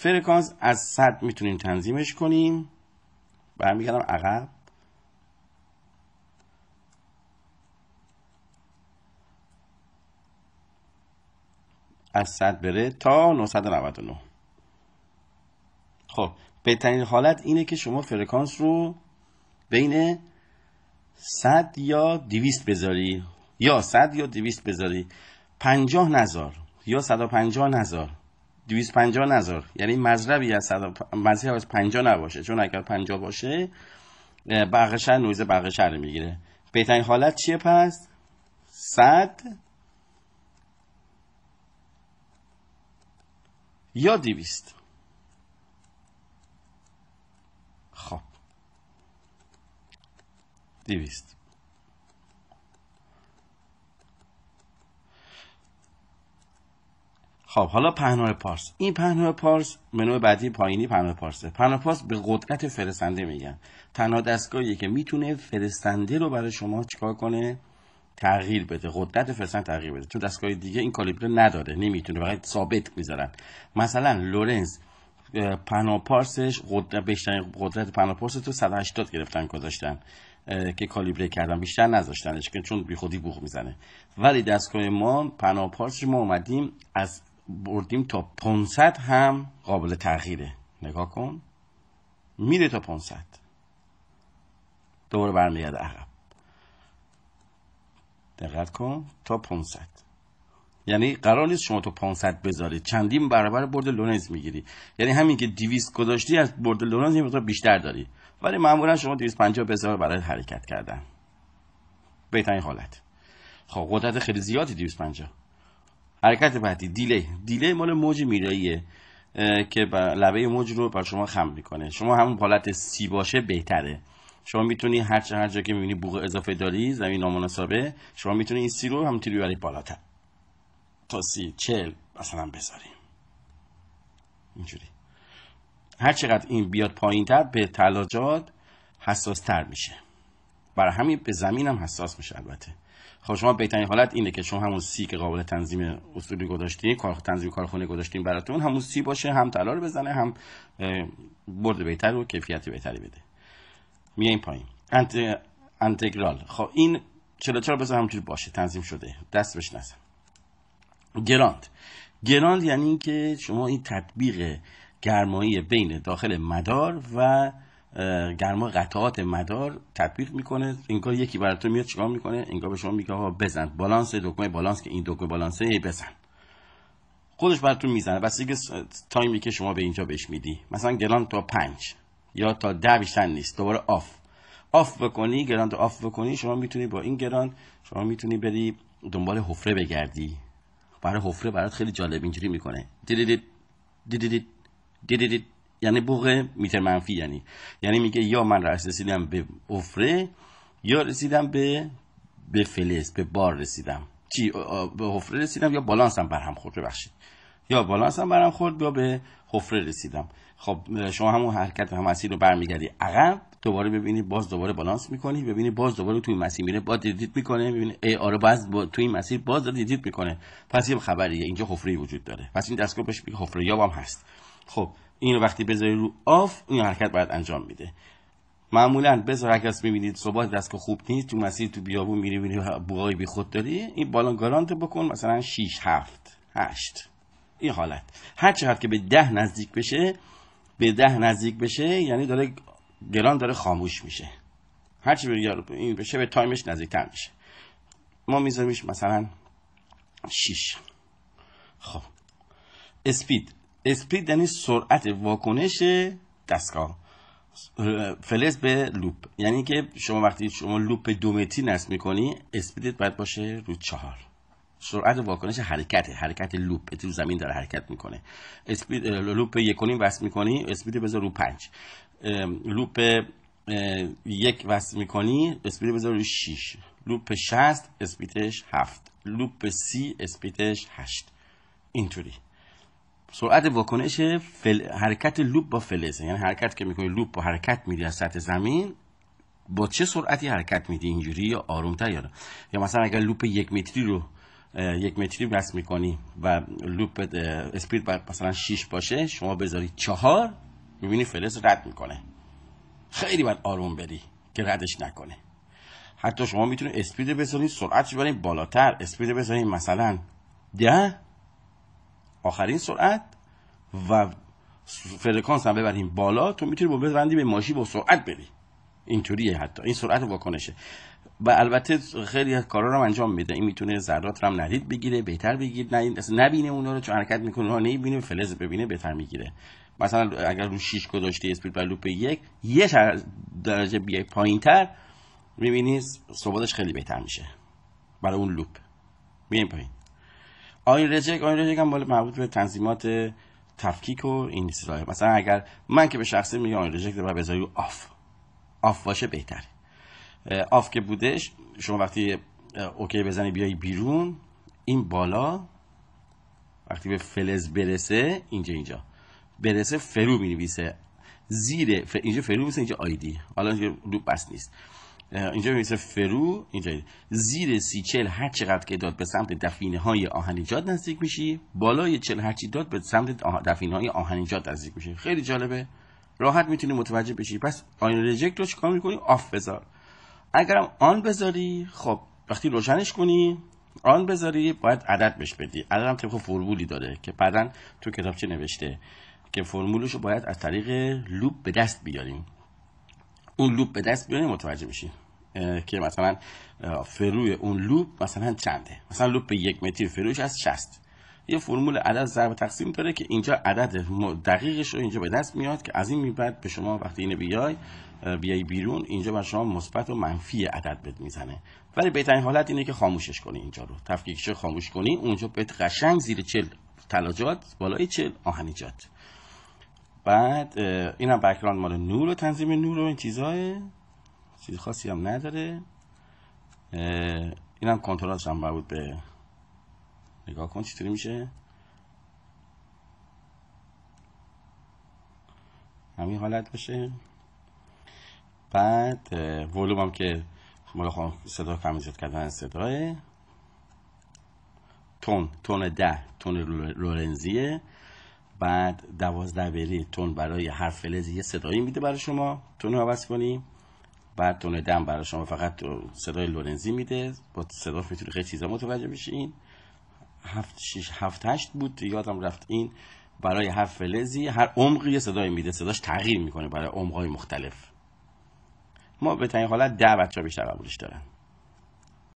فرکانس از 100 میتونیم تنظیمش کنیم. برمیگردم عقب. از 100 بره تا 999. خب بهترین حالت اینه که شما فرکانس رو بین 100 یا 200 بذاری، یا 100 یا 200 بذاری. 50 نذار یا 150 نذار، 250 نذار. یعنی مضربی از 50 نباشه، چون اگر 50 باشه بقیه نویز بقیه رو میگیره. بهترین حالت چیه پس؟ 100 یا 200. خب 200. خب حالا پهنای پارس. این پهنای پارس منوی بعدی پایینی پهنای پارسه. پهنای پارس به قدرت فرستنده میگن. تنها دستگاهیه که میتونه فرستنده رو برای شما چیکار کنه؟ تغییر بده. قدرت فرستنده تغییر بده. چون دستگاه دیگه این کالیبر نداره، نمیتونه، فقط ثابت میذارن. مثلا لورنز پهنای پارسش بیشترین قدرت پهنای پارس تو 180 گرفتن گذاشتن که کالیبره کردن، بیشتر نذاشتنش که چون بیخودی بوق میزنه. ولی دستگاه ما پهنای پارسش ما اومدیم از بردیم تا 500 هم قابل تغییره. نگاه کن میره تا 500، دوباره برمیگرده عقب. دقت کن تا 500. یعنی قرار نیست شما تو 500 بذاری، چندین برابر برد لورنز میگیری. یعنی همین که 200 گذاشتی از برد لورنز یه مقدار بیشتر داری، ولی معمولا شما 250 بذار برای حرکت کردن. بهترین حالت. خب قدرت خیلی زیادی 250. حرکت بعدی دیلی مال موج میراییه که لبه موج رو بر شما خم میکنه. شما همون حالت سی باشه بهتره. شما میتونی هر جا که میبینی بوق اضافه داری، زمین نامناسبه، شما میتونی این سی رو همونطوری ببری بالاتر تا 40 مثلا بذاریم. اینجوری هر چقدر این بیاد پایینتر به تلاجات حساس تر میشه، برای همین به زمین هم حساس میشه. البته خب شما بهترین حالت اینه که شما همون سی که قابل تنظیم اصولی گذاشتین، تنظیم کارخونه گذاشتین براتون، همون سی باشه، هم طلا رو بزنه، هم برد بهتر و کیفیت بهتری بده. میایم پایین. انتگرال. خب این 44 بذار همونجوری باشه، تنظیم شده، دست بهش نزن. گراند یعنی این که شما این تطبیق گرمایی بین داخل مدار و گرما قطعات مدار تطبیق میکنه. انگار یکی براتون میاد چیکار میکنه؟ انگار به شما میگه آقا بزن بالانس، دکمه بالانس که این دکمه بالانسه بزن. خودش براتون میزنه بس دیگه تایمی که شما به اینجا بهش میدی. مثلا گراند تا 5 یا تا 10 بیشتر نیست. دوباره آف بکنی، گراند آف بکنی، شما میتونی با این گراند شما میتونی بری دنبال حفره بگردی. برای حفره برات خیلی جالب اینجوری میکنه دیدید یعنی بوق میتر منفی، یعنی میگه یا من رسیدم به حفره یا رسیدم به فلز، به بار رسیدم، به حفره رسیدم یا بالانسم برهم خورد، ببخشید، یا بالانسم برهم خورد یا به حفره رسیدم. خب شما همون حرکت هم مسیر رو برمیگردی عقب، دوباره ببینی باز دوباره بالانس میکنی، ببینی باز دوباره توی مسیر میره، باز دیدیت میکنه، ببینی آره باز توی مسیر باز دیدیت میکنه. پس یه خبریه اینجا حفره وجود داره، پس این دستگاه بهش میگه حفره یاب هم هست. خب اینو وقتی بذاری رو آف، این حرکت باید انجام میده. معمولا بذار اگه میبینید ثبات دستگاه خوب نیست، تو مسیر تو بیابون میری بوقای بی خود داری، این بالان گارانت بکن مثلا 6 7 8. این حالت هر چقدر که به 10 نزدیک بشه یعنی داره گران داره خاموش میشه. هر چی این بشه به تایمش نزدیکتر میشه. ما میذاریمش مثلا 6. خب اسپید یعنی سرعت واکنش دستگاه. فلز به لوپ یعنی که شما وقتی شما لوپ 2 متری نصب میکنی، اسپیدت باید باشه رو 4. سرعت واکنش حرکت لوپ تو زمین داره حرکت میکنه. اسپید لوپ 1.5 وصل میکنی، اسپید بذار رو 5. لوپ 1 وصل میکنی، اسپید بذار رو 6. لوپ 60 اسپیدش 7. لوپ 30 اسپیدش 8. اینطوری سرعت واکنش حرکت لوپ با فلزه. یعنی حرکت که میکنی لوپ با حرکت میری از سطح زمین، با چه سرعتی حرکت میدی، اینجوری یا آرومتر یا مثلا اگر لوپ 1 متری رو 1 متری بس میکنی و لوپ اسپید باید مثلا 6 باشه، شما بذاری 4 میبینی فلز رد میکنه. خیلی باید آروم بری که ردش نکنه. حتی شما میتونید اسپید بذارید سرعتش ببرید بالاتر، اسپید بذارید مثلا 10 آخرین سرعت و فرکانس هم ببریم بالا، تو میتونی ببندی به ماشین با سرعت بری. اینطوریه، حتی این سرعت واکنشه. و البته خیلی از کارا رو انجام میده. این میتونه ذرات رو هم ندید بگیره، بهتر بگیر، نبینه اونا رو، چون حرکت میکنه اونها نمیبینه، فلز ببینه بهتر میگیره. مثلا اگر رو 6 گذاشتی اسپید بر لوپ 1 درجه بیای پایینتر میبینی ثباتش خیلی بهتر میشه برای اون لوپ. میایم پایین. آین ریجکت هم مربوط به تنظیمات تفکیک و این چیزا. مثلا اگر من که به شخصی میگم آین ریجکت رو بذاری آف باشه بهتره. آف که بودش، شما وقتی اوکی بزنی بیای بیرون، این بالا وقتی به فلز برسه اینجا برسه فرو می‌نویسه، زیر اینجا فرو می‌نویسه، اینجا آیدی. حالا اینجا لوپ بس نیست، اینجا می‌نویسه فرو، اینجا زیر 30-40 هر چقدر که داد به سمت دفینه‌های آهنیجات نزدیک میشی، بالای 40 هر چی داد به سمت دفینه‌های آهنیجات نزدیک میشی. خیلی جالبه، راحت میتونی متوجه بشی. پس آین ریجکت رو چیکار می‌کنی؟ آف بذار. اگرم آن بذاری، خب وقتی روشنش کنی آن بذاری باید عدد بهش بدی. عدد هم طبق فرمولی داره که بعداً تو کتابچه نوشته که فرمولش رو باید از طریق لوپ به دست بیاریم. اون لوپ به دست بیاریم متوجه میشی که مثلا فروی اون لوپ مثلا چنده. مثلا لوپ 1 متر فروش از 60. یه فرمول عدد ضرب تقسیم داره که اینجا عدد دقیقش رو اینجا به دست میاد که از این بعد به شما وقتی اینو بیای بیرون اینجا بر شما مثبت و منفی عدد بهت میزنه. ولی بهترین حالت اینه که خاموشش کنی، اینجا رو تفکیکش رو خاموش کنی، اونجا بهت قشنگ زیر 40 تلاجات، بالای 40 آهنیجات. بعد اینم بک‌گراند مال نور و تنظیم نور و این چیزای چیز خاصی هم نداره. اینم کنترلش هم مربوط به، نگاه کن چطوری میشه، همین حالت باشه. بعد ولوم هم که مال صدا کم زیاد کردن صداه، تون 10 تون لورنزیه. بعد 12 بری تون برای هر فلز یه صدایی میده برای شما، تون رو عوض کنی. بعد تون دم برای شما فقط صدای لورنزی میده، با صدا میتونی خیلی چیزا متوجه بشین. 7-8 بود یادم رفت. این برای هر فلزی هر عمقی صدای میده، صداش تغییر میکنه برای عمق‌های مختلف. ما به تنین حالت 10 بچه‌ها بیشتر قبولش دارن.